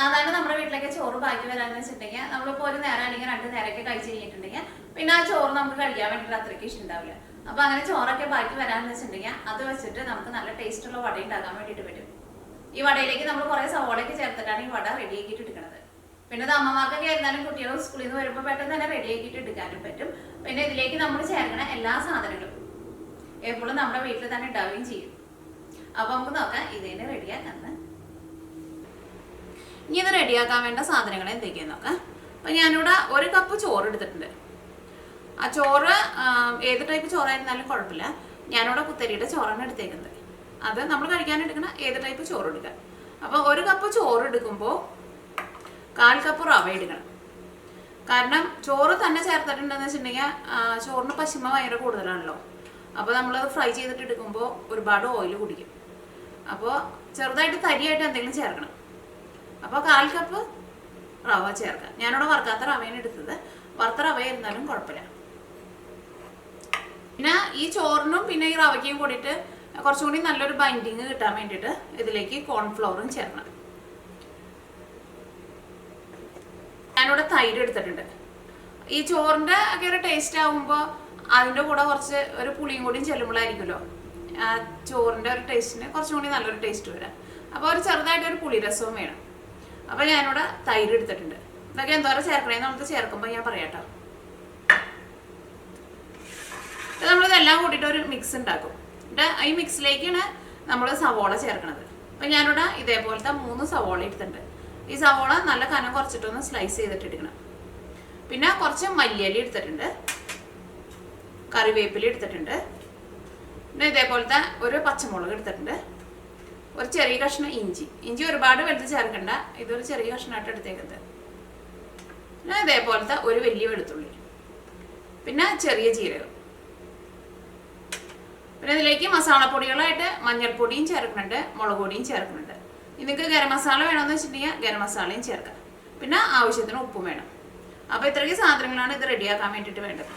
സാധാരണ നമ്മുടെ വീട്ടിലേക്ക് ചോറ് ബാക്കി വരാന്ന് വെച്ചിട്ടുണ്ടെങ്കിൽ നമ്മളിപ്പോൾ ഒരു നേരം അല്ലെങ്കിൽ 2 നേരമൊക്കെ കഴിച്ച് കഴിഞ്ഞിട്ടുണ്ടെങ്കിൽ പിന്നെ ആ ചോറ് നമുക്ക് കഴിക്കാൻ വേണ്ടിയിട്ട് അത്രയ്ക്ക് ഇഷ്ടമുണ്ടാവില്ല. അപ്പൊ അങ്ങനെ ചോറൊക്കെ ബാക്കി വരാന്ന് വെച്ചിട്ടുണ്ടെങ്കിൽ അത് വെച്ചിട്ട് നമുക്ക് നല്ല ടേസ്റ്റുള്ള വട ഉണ്ടാക്കാൻ വേണ്ടിയിട്ട് പറ്റും. ഈ വടയിലേക്ക് നമ്മൾ കുറെ സവോളയൊക്കെ ചേർത്തിട്ടാണ് ഈ വട റെഡിയാക്കിയിട്ട് എടുക്കുന്നത്. പിന്നെ ഇത് അമ്മമാർക്കൊക്കെ ആയിരുന്നാലും കുട്ടികൾ സ്കൂളിൽ നിന്ന് വരുമ്പോൾ പെട്ടെന്ന് തന്നെ റെഡിയാക്കിയിട്ട് എടുക്കാനും പറ്റും. പിന്നെ ഇതിലേക്ക് നമ്മൾ ചേർക്കണ എല്ലാ സാധനങ്ങളും എപ്പോഴും നമ്മുടെ വീട്ടിൽ തന്നെ ഉണ്ടാവുകയും ചെയ്യും. അപ്പൊ നമുക്ക് നോക്കാം ഇതിനെ റെഡിയാക്കാന്ന്. ഇനി ഇത് റെഡിയാക്കാൻ വേണ്ട സാധനങ്ങൾ എന്തൊക്കെയാന്ന് നോക്കാം. അപ്പൊ ഞാനിവിടെ 1 കപ്പ് ചോറ് എടുത്തിട്ടുണ്ട്. ആ ചോറ് ഏത് ടൈപ്പ് ചോറായിരുന്നാലും കുഴപ്പമില്ല. ഞാനിവിടെ കുത്തരിയുടെ ചോറാണ് എടുത്തേക്കുന്നത്. അത് നമ്മൾ കഴിക്കാൻ എടുക്കുന്ന ഏത് ടൈപ്പ് ചോറ് എടുക്കാം. അപ്പൊ 1 കപ്പ് ചോറ് എടുക്കുമ്പോൾ 1/4 കപ്പ് റവ എടുക്കണം. കാരണം ചോറ് തന്നെ ചേർത്തിട്ടുണ്ടെന്ന് വെച്ചിട്ടുണ്ടെങ്കിൽ ചോറിന് പശിമ ഭയങ്കര കൂടുതലാണല്ലോ. അപ്പോൾ നമ്മളത് ഫ്രൈ ചെയ്തിട്ട് എടുക്കുമ്പോൾ ഒരുപാട് ഓയിൽ കുടിക്കും. അപ്പോൾ ചെറുതായിട്ട് തരിയായിട്ട് എന്തെങ്കിലും ചേർക്കണം. അപ്പോൾ 1/4 കപ്പ് റവ ചേർക്കാം. ഞാനിവിടെ വറുക്കാത്ത റവയാണ് എടുത്തത്. വറുത്ത റവ ഇരുന്നാലും കുഴപ്പമില്ല. പിന്നെ ഈ ചോറിനും പിന്നെ ഈ റവയ്ക്കും കൂടിയിട്ട് കുറച്ചും കൂടി നല്ലൊരു ബൈൻഡിങ് കിട്ടാൻ വേണ്ടിയിട്ട് ഇതിലേക്ക് കോൺഫ്ലവറും ചേർക്കണം. ഞാനിവിടെ തൈര് എടുത്തിട്ടുണ്ട്. ഈ ചോറിൻ്റെ ഒക്കെ ഒരു ടേസ്റ്റ് ആകുമ്പോൾ അതിൻ്റെ കൂടെ കുറച്ച് ഒരു പുളിയും കൂടിയും ചെല്ലുമ്പോഴായിരിക്കുമല്ലോ ആ ചോറിൻ്റെ ഒരു ടേസ്റ്റിന് കുറച്ചും കൂടി നല്ലൊരു ടേസ്റ്റ് വരാം. അപ്പോൾ ഒരു ചെറുതായിട്ടൊരു പുളി രസവും വേണം. അപ്പോൾ ഞാനിവിടെ തൈര് എടുത്തിട്ടുണ്ട്. ഇതൊക്കെ എന്തോരം ചേർക്കണേന്ന് നമുക്ക് ചേർക്കുമ്പോൾ ഞാൻ പറയാട്ടോ. നമ്മളിതെല്ലാം കൂട്ടിയിട്ട് ഒരു മിക്സ് ഉണ്ടാക്കും. എന്നിട്ട് ഈ മിക്സിലേക്കാണ് നമ്മൾ സവോള ചേർക്കണത്. അപ്പം ഞാനിവിടെ ഇതേപോലത്തെ 3 സവോള എടുത്തിട്ടുണ്ട്. ഈ സവോള നല്ല കനം കുറച്ചിട്ടൊന്ന് സ്ലൈസ് ചെയ്തിട്ട് എടുക്കണം. പിന്നെ കുറച്ച് മല്ലിയില എടുത്തിട്ടുണ്ട്, കറിവേപ്പില എടുത്തിട്ടുണ്ട്, പിന്നെ ഇതേപോലത്തെ ഒരു പച്ചമുളക് എടുത്തിട്ടുണ്ട്, ഒരു ചെറിയ കഷ്ണം ഇഞ്ചി ഒരുപാട് വലുത് ചേർക്കണ്ട, ഇതൊരു ചെറിയ കഷ്ണമായിട്ട് എടുത്തേക്കുന്നത്. പിന്നെ ഇതേപോലത്തെ ഒരു വലിയ വെളുത്തുള്ളി, പിന്നെ ചെറിയ ജീരകം. പിന്നെ ഇതിലേക്ക് മസാലപ്പൊടികളായിട്ട് മഞ്ഞൾപ്പൊടിയും ചേർക്കുന്നുണ്ട്, മുളക് പൊടിയും ചേർക്കുന്നുണ്ട്. നിങ്ങൾക്ക് ഗരം മസാല വേണമെന്ന് വെച്ചിട്ടുണ്ടെങ്കിൽ ഗരം മസാലയും ചേർക്കാം. പിന്നെ ആവശ്യത്തിന് ഉപ്പും വേണം. അപ്പോൾ ഇത്രയ്ക്ക് സാധനങ്ങളാണ് ഇത് റെഡിയാക്കാൻ വേണ്ടിയിട്ട് വേണ്ടത്.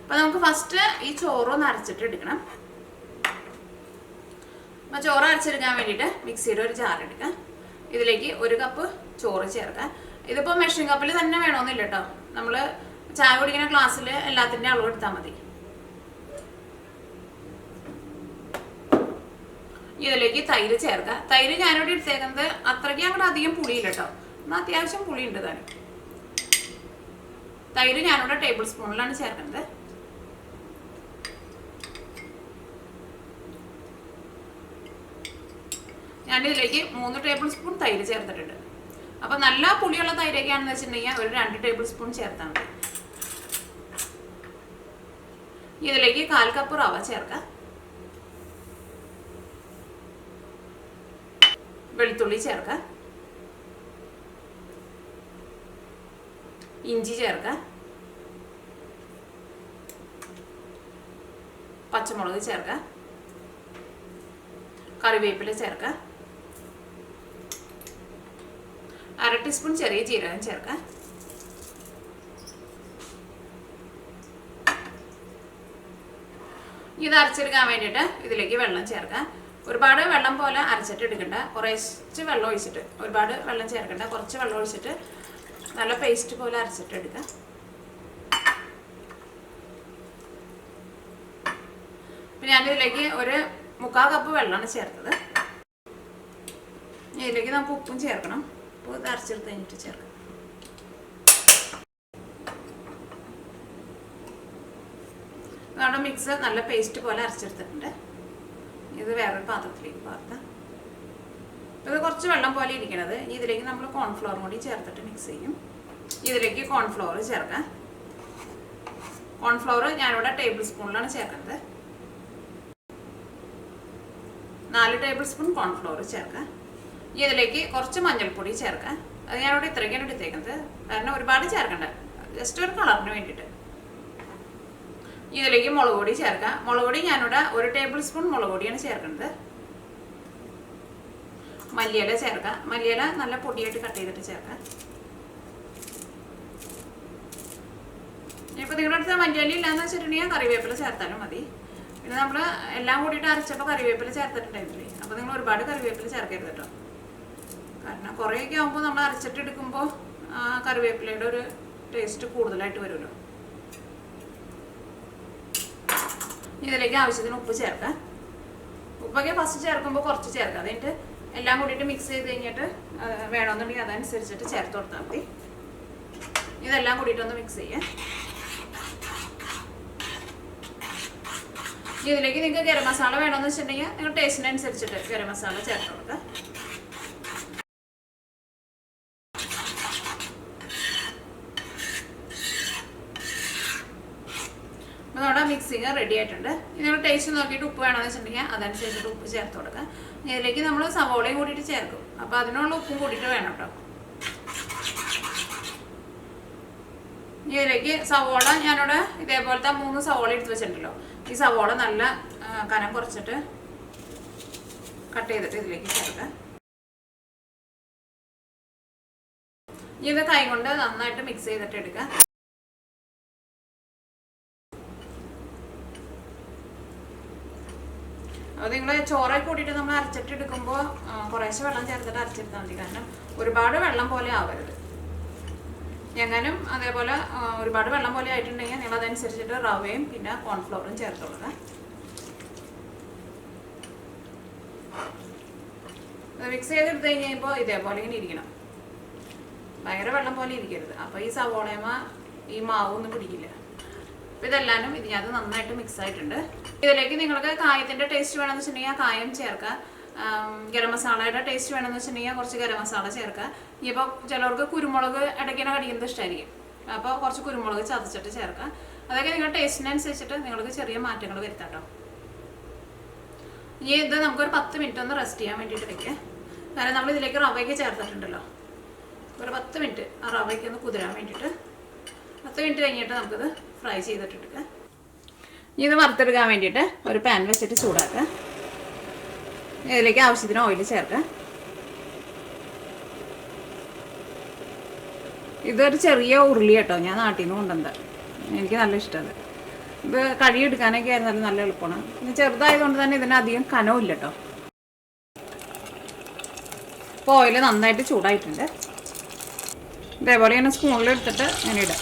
അപ്പോൾ നമുക്ക് ഫസ്റ്റ് ഈ ചോറൊന്ന് അരച്ചിട്ട് എടുക്കണം. അപ്പോൾ ചോറ് അരച്ചെടുക്കാൻ വേണ്ടിയിട്ട് മിക്സിയുടെ ഒരു ജാർ എടുക്കാം. ഇതിലേക്ക് 1 കപ്പ് ചോറ് ചേർക്കാം. ഇതിപ്പോൾ മെഷറിംഗ് കപ്പിൽ തന്നെ വേണമെന്നില്ല കേട്ടോ. നമ്മൾ ചായ കുടിക്കുന്ന ഗ്ലാസ്സിൽ എല്ലാത്തിൻ്റെ അളവ് എടുത്താൽ മതി. ഇതിലേക്ക് തൈര് ചേർക്കാം. തൈര് ഞാനിവിടെ എടുത്തേക്കുന്നത് അത്രയ്ക്ക് അങ്ങോട്ട് അധികം പുളിയില്ല കേട്ടോ. എന്നാൽ അത്യാവശ്യം പുളിയുണ്ട് താനും. തൈര് ഞാനിവിടെ ടേബിൾ സ്പൂണിലാണ് ചേർക്കുന്നത്. ഞാനിതിലേക്ക് 3 ടേബിൾ സ്പൂൺ തൈര് ചേർത്തിട്ടുണ്ട്. അപ്പം നല്ല പുളിയുള്ള തൈരൊക്കെയാണെന്ന് വെച്ചിട്ടുണ്ടെങ്കിൽ ഒരു 2 ടേബിൾ സ്പൂൺ ചേർത്താൽ മതി. ഇതിലേക്ക് 1/4 കപ്പ് റവ ചേർക്കാം. വെളുത്തുള്ളി ചേർക്കാം, ഇഞ്ചി ചേർക്കാം, പച്ചമുളക് ചേർക്കാം, കറിവേപ്പില ചേർക്കാം, 1/2 ടീസ്പൂൺ ചെറിയ ജീരകം ചേർക്കാം. ഇത് അരച്ചെടുക്കാൻ വേണ്ടിയിട്ട് ഇതിലേക്ക് വെള്ളം ചേർക്കാം. ഒരുപാട് വെള്ളം പോലെ അരച്ചിട്ട് എടുക്കണ്ട, കുറച്ച് വെള്ളം ഒഴിച്ചിട്ട്, ഒരുപാട് വെള്ളം ചേർക്കണ്ട, കുറച്ച് വെള്ളം ഒഴിച്ചിട്ട് നല്ല പേസ്റ്റ് പോലെ അരച്ചിട്ട് എടുക്കാം. പിന്നെ ഞാനിതിലേക്ക് ഒരു 3/4 കപ്പ് വെള്ളമാണ് ചേർത്തത്. ഇതിലേക്ക് നമുക്ക് ഉപ്പും ചേർക്കണം. ഉപ്പ് ഇത് അരച്ചെടുത്ത് കഴിഞ്ഞിട്ട് ചേർക്കാം. നമ്മുടെ മിക്സ് നല്ല പേസ്റ്റ് പോലെ അരച്ചെടുത്തിട്ടുണ്ട്. ഇത് വേറൊരു പാത്രത്തിലേക്ക് പാർത്താം. ഇത് കുറച്ച് വെള്ളം പോലെ ഇരിക്കണത്. ഇനി ഇതിലേക്ക് നമ്മൾ കോൺഫ്ലോറും കൂടി ചേർത്തിട്ട് മിക്സ് ചെയ്യും. ഇതിലേക്ക് കോൺഫ്ലോർ ചേർക്കാം. കോൺഫ്ലോർ ഞാനിവിടെ ടേബിൾ സ്പൂണിലാണ് ചേർക്കുന്നത്. 4 ടേബിൾ സ്പൂൺ കോൺഫ്ലോർ ചേർക്കാം. ഇതിലേക്ക് കുറച്ച് മഞ്ഞൾപ്പൊടി ചേർക്കാം. അത് ഞാനിവിടെ ഇത്രയ്ക്കാണ് എടുത്തേക്കുന്നത്. കാരണം ഒരുപാട് ചേർക്കണ്ട, ജസ്റ്റ് ഒരു കളറിന് വേണ്ടിയിട്ട്. ഇതിലേക്ക് മുളക് പൊടി ചേർക്കാം. മുളക് പൊടി ഞാനിവിടെ 1 ടേബിൾ സ്പൂൺ മുളക് പൊടിയാണ് ചേർക്കുന്നത്. മല്ലിയില ചേർക്കാം. മല്ലിയില നല്ല പൊടിയായിട്ട് കട്ട് ചെയ്തിട്ട് ചേർക്കാം. ഇപ്പോൾ നിങ്ങളുടെ അടുത്ത് മല്ലിയില ഇല്ലാന്ന് വെച്ചിട്ടുണ്ടെങ്കിൽ കറിവേപ്പില ചേർത്താലും മതി. പിന്നെ നമ്മൾ എല്ലാം കൂടിയിട്ട് അരച്ചപ്പോൾ കറിവേപ്പില ചേർത്തിട്ടുണ്ടായിരുന്നില്ലേ, അപ്പോൾ നിങ്ങൾ ഒരുപാട് കറിവേപ്പില ചേർക്കരുത് കേട്ടോ. കാരണം കുറേയൊക്കെ ആകുമ്പോൾ നമ്മൾ അരച്ചിട്ടെടുക്കുമ്പോൾ കറിവേപ്പിലയുടെ ഒരു ടേസ്റ്റ് കൂടുതലായിട്ട് വരുമല്ലോ. ഇതിലേക്ക് ആവശ്യത്തിന് ഉപ്പ് ചേർക്കാം. ഉപ്പൊക്കെ ഫസ്റ്റ് ചേർക്കുമ്പോൾ കുറച്ച് ചേർക്കാം. അതിട്ട് എല്ലാം കൂടിയിട്ട് മിക്സ് ചെയ്ത് കഴിഞ്ഞിട്ട് വേണമെന്നുണ്ടെങ്കിൽ അതനുസരിച്ചിട്ട് ചേർത്ത് കൊടുത്താൽ മതി. ഇതെല്ലാം കൂടിയിട്ടൊന്ന് മിക്സ് ചെയ്യാം. ഇതിലേക്ക് നിങ്ങൾക്ക് ഗരം മസാല വേണമെന്ന് വെച്ചിട്ടുണ്ടെങ്കിൽ നിങ്ങൾ ടേസ്റ്റിനനുസരിച്ചിട്ട് ഗരം മസാല ചേർത്ത് കൊടുക്കുക. അപ്പോൾ നമ്മുടെ മിക്സിങ് റെഡി ആയിട്ടുണ്ട്. നിങ്ങൾ ടേസ്റ്റ് നോക്കിയിട്ട് ഉപ്പ് വേണമെന്ന് വെച്ചിട്ടുണ്ടെങ്കിൽ അതനുസരിച്ചിട്ട് ഉപ്പ് ചേർത്ത് കൊടുക്കുക. ഇതിലേക്ക് നമ്മൾ സവോളയും കൂടിയിട്ട് ചേർക്കും. അപ്പോൾ അതിനുള്ള ഉപ്പും കൂടിയിട്ട് വേണം കേട്ടോ. ഇതിലേക്ക് സവോള ഞാനിവിടെ ഇതേപോലത്തെ 3 സവോള എടുത്ത് വെച്ചിട്ടുണ്ടല്ലോ. ഈ സവോള നല്ല കനം കുറച്ചിട്ട് കട്ട് ചെയ്തിട്ട് ഇതിലേക്ക് ചേർക്കാം. ഇത് കൈ കൊണ്ട് നന്നായിട്ട് മിക്സ് ചെയ്തിട്ട് എടുക്കാം. അപ്പോൾ നിങ്ങൾ ചോറൊക്കെ കൂട്ടിയിട്ട് നമ്മൾ അരച്ചിട്ട് എടുക്കുമ്പോൾ കുറേശ്ശെ വെള്ളം ചേർത്തിട്ട് അരച്ചെടുത്താൽ മതി. കാരണം ഒരുപാട് വെള്ളം പോലെ ആവരുത്. എങ്ങാനും അതേപോലെ ഒരുപാട് വെള്ളം പോലെ ആയിട്ടുണ്ടെങ്കിൽ നിങ്ങൾ അതനുസരിച്ചിട്ട് റവയും പിന്നെ കോൺഫ്ലോറും ചേർത്ത് കൊടുക്കുക. മിക്സ് ചെയ്തെടുത്ത് കഴിഞ്ഞപ്പോൾ ഇതേപോലെ ഇങ്ങനെ ഇരിക്കണം. ഭയങ്കര വെള്ളം പോലെ ഇരിക്കരുത്. അപ്പോൾ ഈ സവോളയമ്മ ഈ മാവൊന്നും പിടിക്കില്ല. അപ്പോൾ ഇതെല്ലാനും ഇതിനകത്ത് നന്നായിട്ട് മിക്സ് ആയിട്ടുണ്ട്. ഇതിലേക്ക് നിങ്ങൾക്ക് കായത്തിൻ്റെ ടേസ്റ്റ് വേണമെന്ന് വെച്ചിട്ടുണ്ടെങ്കിൽ ആ കായം ചേർക്കുക. ഗരം മസാലയുടെ ടേസ്റ്റ് വേണമെന്ന് വെച്ചിട്ടുണ്ടെങ്കിൽ കുറച്ച് ഗരം മസാല ചേർക്കുക. ഇനിയിപ്പോൾ ചിലർക്ക് കുരുമുളക് ഇടയ്ക്കിനെ കടിക്കുന്നത് ഇഷ്ടമായിരിക്കും. അപ്പോൾ കുറച്ച് കുരുമുളക് ചതച്ചിട്ട് ചേർക്കുക. അതൊക്കെ നിങ്ങളുടെ ടേസ്റ്റിനനുസരിച്ചിട്ട് നിങ്ങൾക്ക് ചെറിയ മാറ്റങ്ങൾ വരുത്താം കേട്ടോ. ഇനി ഇത് നമുക്കൊരു 10 മിനിറ്റ് ഒന്ന് റെസ്റ്റ് ചെയ്യാൻ വേണ്ടിയിട്ട് വയ്ക്കുക. കാരണം നമ്മൾ ഇതിലേക്ക് റവയ്ക്ക് ചേർത്തിട്ടുണ്ടല്ലോ. ഒരു 10 മിനിറ്റ് ആ റവയ്ക്ക് ഒന്ന് കുതിരാൻ വേണ്ടിയിട്ട് 10 മിനിറ്റ് കഴിഞ്ഞിട്ട് നമുക്കിത് ഫ്രൈ ചെയ്തിട്ടെടുക്കുക. ഇനി ഇത് വറുത്തെടുക്കാൻ വേണ്ടിയിട്ട് ഒരു പാൻ വെച്ചിട്ട് ചൂടാക്കുക. ഇതിലേക്ക് ആവശ്യത്തിന് ഓയിൽ ചേർക്കുക. ഇതൊരു ചെറിയ ഉരുളി കേട്ടോ, ഞാൻ നാട്ടിൽ നിന്ന് കൊണ്ടുവന്നത്. എനിക്ക് നല്ല ഇഷ്ടമാണ്. ഇത് കഴുകിയെടുക്കാനൊക്കെ ആയിരുന്നാലും നല്ല എളുപ്പമാണ്. പിന്നെ ചെറുതായതുകൊണ്ട് തന്നെ ഇതിന് അധികം കനമില്ല കേട്ടോ. ഇപ്പോൾ ഓയിൽ നന്നായിട്ട് ചൂടായിട്ടുണ്ട്. ഇതേപോലെ ഇങ്ങനെ സ്പൂണിലെടുത്തിട്ട് ഞാൻ ഇടാം.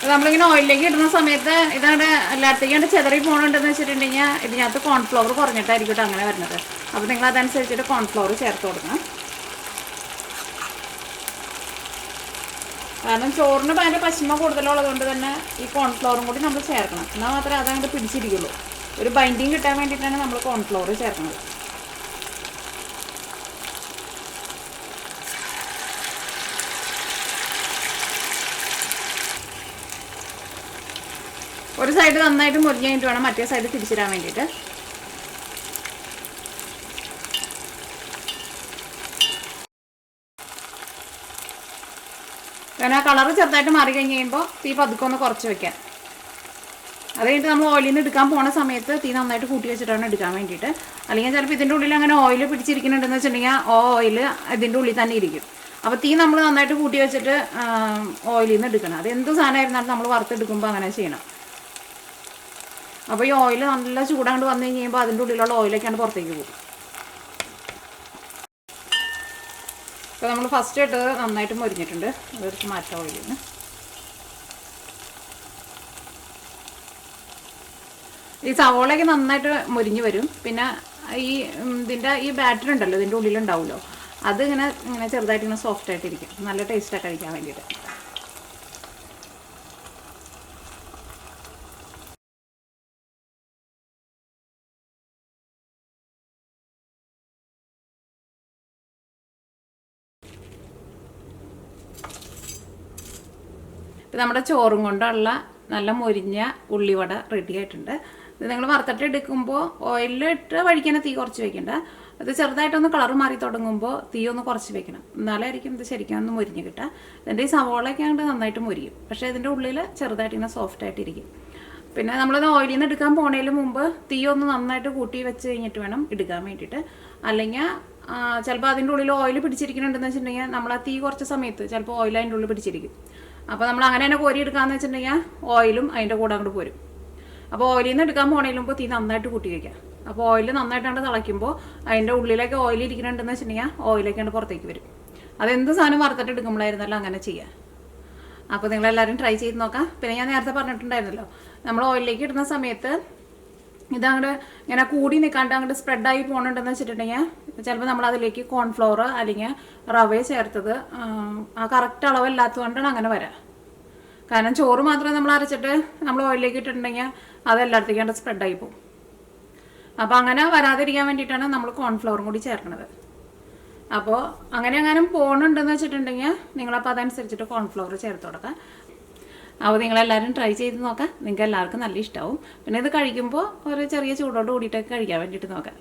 നമ്മളിങ്ങനെ ഓയിലേക്ക് ഇടുന്ന സമയത്ത് ഇതവിടെ എല്ലായിടത്തേക്കും ചെതറി പോകണുണ്ടെന്ന് വെച്ചിട്ടുണ്ടെങ്കിൽ ഇതിനകത്ത് കോൺഫ്ലോർ കുറഞ്ഞിട്ടായിരിക്കും കേട്ടോ അങ്ങനെ വരുന്നത്. അപ്പോൾ നിങ്ങൾ അതനുസരിച്ചിട്ട് കോൺഫ്ലോർ ചേർത്ത് കൊടുക്കണം. കാരണം ചോറിന് ഭയങ്കര പശിമ കൂടുതലുള്ളത് കൊണ്ട് തന്നെ ഈ കോൺഫ്ലോറും കൂടി നമ്മൾ ചേർക്കണം. എന്നാൽ മാത്രമേ അതങ്ങോട്ട് പിടിച്ചിരിക്കുള്ളൂ. ഒരു ബൈൻഡിങ് കിട്ടാൻ വേണ്ടിയിട്ടാണ് നമ്മൾ കോൺഫ്ലോർ ചേർക്കുന്നത്. ഒരു സൈഡ് നന്നായിട്ട് മുരിഞ്ഞ് കഴിഞ്ഞിട്ട് വേണം മറ്റേ സൈഡ് തിരിച്ചിടാൻ വേണ്ടിയിട്ട്. കാരണം ആ കളറ് ചെറുതായിട്ട് മാറി കഴിഞ്ഞ് കഴിയുമ്പോൾ തീ പതുക്കെ ഒന്ന് കുറച്ച് വെക്കാൻ. അത് കഴിഞ്ഞിട്ട് നമ്മൾ ഓയിലിൽ നിന്ന് എടുക്കാൻ പോണ സമയത്ത് തീ നന്നായിട്ട് കൂട്ടി വെച്ചിട്ടാണ് എടുക്കാൻ വേണ്ടിയിട്ട്. അല്ലെങ്കിൽ ചിലപ്പോൾ ഇതിൻ്റെ ഉള്ളിൽ അങ്ങനെ ഓയിൽ പിടിച്ചിരിക്കുന്നുണ്ടെന്ന് വെച്ചിട്ടുണ്ടെങ്കിൽ ഓയിൽ ഇതിൻ്റെ ഉള്ളിൽ തന്നെ ഇരിക്കും. അപ്പോൾ തീ നമ്മൾ നന്നായിട്ട് കൂട്ടി വെച്ചിട്ട് ഓയിലിൽ നിന്ന് എടുക്കണം. അത് എന്ത് സാധനമായിരുന്നാലും നമ്മൾ വറുത്തെടുക്കുമ്പോൾ അങ്ങനെ ചെയ്യണം. അപ്പോൾ ഈ ഓയിൽ നല്ല ചൂടാണ്ട് വന്നു കഴിയുമ്പോൾ അതിൻ്റെ ഉള്ളിലുള്ള ഓയിലൊക്കെയാണ് പുറത്തേക്ക് പോകും. അപ്പോൾ നമ്മൾ ഫസ്റ്റ് ഇട്ടത് നന്നായിട്ട് മൊരിഞ്ഞിട്ടുണ്ട്. അതെടുത്ത് മാറ്റാം ഓയിലിൽ നിന്ന്. ഈ സവോളയൊക്കെ നന്നായിട്ട് മൊരിഞ്ഞ് വരും. പിന്നെ ഇതിൻ്റെ ഈ ബാറ്റർ ഉണ്ടല്ലോ ഇതിൻ്റെ ഉള്ളിലുണ്ടാവുമല്ലോ, അത് ഇങ്ങനെ ചെറുതായിട്ട് ഇങ്ങനെ സോഫ്റ്റ് ആയിട്ടിരിക്കും. നല്ല ടേസ്റ്റാണ് കഴിക്കാൻ വേണ്ടിയിട്ട്. ഇപ്പം നമ്മുടെ ചോറും കൊണ്ടുള്ള നല്ല മൊരിഞ്ഞ ഉള്ളിവട റെഡി ആയിട്ടുണ്ട്. ഇത് നിങ്ങൾ വറുത്തിട്ട് എടുക്കുമ്പോൾ ഓയിലിട്ട് വഴിക്കാനെ തീ കുറച്ച് വെക്കണ്ട. അത് ചെറുതായിട്ടൊന്ന് കളർ മാറി തുടങ്ങുമ്പോൾ തീ ഒന്ന് കുറച്ച് വെക്കണം. എന്നാലായിരിക്കും ഇത് ശരിക്കും ഒന്ന് മൊരിഞ്ഞ് കിട്ടുക. ഇതിൻ്റെ ഈ സവോളയൊക്കെ ആണ്ട് നന്നായിട്ട് മൊരിയും. പക്ഷേ ഇതിൻ്റെ ഉള്ളിൽ ചെറുതായിട്ട് ഇങ്ങനെ സോഫ്റ്റ് ആയിട്ടിരിക്കും. പിന്നെ നമ്മളത് ഓയിലിൽ നിന്ന് എടുക്കാൻ പോണതിന് മുമ്പ് തീ ഒന്ന് നന്നായിട്ട് കൂട്ടി വെച്ച് കഴിഞ്ഞിട്ട് വേണം എടുക്കാൻ വേണ്ടിയിട്ട്. അല്ലെങ്കിൽ ചിലപ്പോൾ അതിൻ്റെ ഉള്ളിൽ ഓയിൽ പിടിച്ചിരിക്കുന്നുണ്ടെന്ന് വെച്ചിട്ടുണ്ടെങ്കിൽ നമ്മൾ ആ തീ കുറച്ച് സമയത്ത് ചിലപ്പോൾ ഓയിൽ അതിൻ്റെ ഉള്ളിൽ പിടിച്ചിരിക്കും. അപ്പോൾ നമ്മൾ അങ്ങനെ തന്നെ കോരി എടുക്കാമെന്ന് വെച്ചിട്ടുണ്ടെങ്കിൽ ഓയിലും അതിൻ്റെ കൂടെ അങ്ങോട്ട് പോരും. അപ്പോൾ ഓയിലിൽ നിന്ന് എടുക്കാൻ പോണേലും തീ നന്നായിട്ട് കൂട്ടി വയ്ക്കുക. അപ്പോൾ ഓയിൽ നന്നായിട്ടാണ് തിളയ്ക്കുമ്പോൾ അതിൻ്റെ ഉള്ളിലേക്ക് ഓയിൽ ഇരിക്കുന്നുണ്ടെന്ന് വെച്ചിട്ടുണ്ടെങ്കിൽ ഓയിലേക്കാണ്ട് പുറത്തേക്ക് വരും. അതെന്ത് സാധനം വറുത്തിട്ട് എടുക്കുമ്പോഴായിരുന്നല്ലോ അങ്ങനെ ചെയ്യുക. അപ്പോൾ നിങ്ങളെല്ലാവരും ട്രൈ ചെയ്ത് നോക്കാം. പിന്നെ ഞാൻ നേരത്തെ പറഞ്ഞിട്ടുണ്ടായിരുന്നല്ലോ, നമ്മൾ ഓയിലിലേക്ക് ഇടുന്ന സമയത്ത് ഇതങ്ങോട്ട് ഇങ്ങനെ കൂടി നിൽക്കാണ്ട് അങ്ങോട്ട് സ്പ്രെഡായി പോകണുണ്ടെന്ന് വെച്ചിട്ടുണ്ടെങ്കിൽ ചിലപ്പോൾ നമ്മൾ അതിലേക്ക് കോൺഫ്ലോർ അല്ലെങ്കിൽ റവ ചേർത്തത് ആ കറക്റ്റ് അളവല്ലാത്തതുകൊണ്ടാണ് അങ്ങനെ വരാം. കാരണം ചോറ് മാത്രമേ നമ്മൾ അരച്ചിട്ട് നമ്മൾ ഓയിലിലേക്ക് ഇട്ടിട്ടുണ്ടെങ്കിൽ അതെല്ലായിടത്തേക്കും സ്പ്രെഡായി പോകും. അപ്പോൾ അങ്ങനെ വരാതിരിക്കാൻ വേണ്ടിയിട്ടാണ് നമ്മൾ കോൺഫ്ലവറും കൂടി ചേർക്കുന്നത്. അപ്പോൾ അങ്ങനെ എങ്ങാനും പോകണുണ്ടെന്ന് വെച്ചിട്ടുണ്ടെങ്കിൽ നിങ്ങളപ്പോൾ അതനുസരിച്ചിട്ട് കോൺഫ്ലവർ ചേർത്ത് കൊടുക്കുക. അപ്പോൾ നിങ്ങളെല്ലാവരും ട്രൈ ചെയ്ത് നോക്കാം. നിങ്ങൾക്ക് എല്ലാവർക്കും നല്ല ഇഷ്ടമാവും. പിന്നെ ഇത് കഴിക്കുമ്പോൾ ഒരു ചെറിയ ചൂടോട് കൂടിയിട്ടൊക്കെ കഴിക്കാൻ വേണ്ടിയിട്ട് നോക്കാം.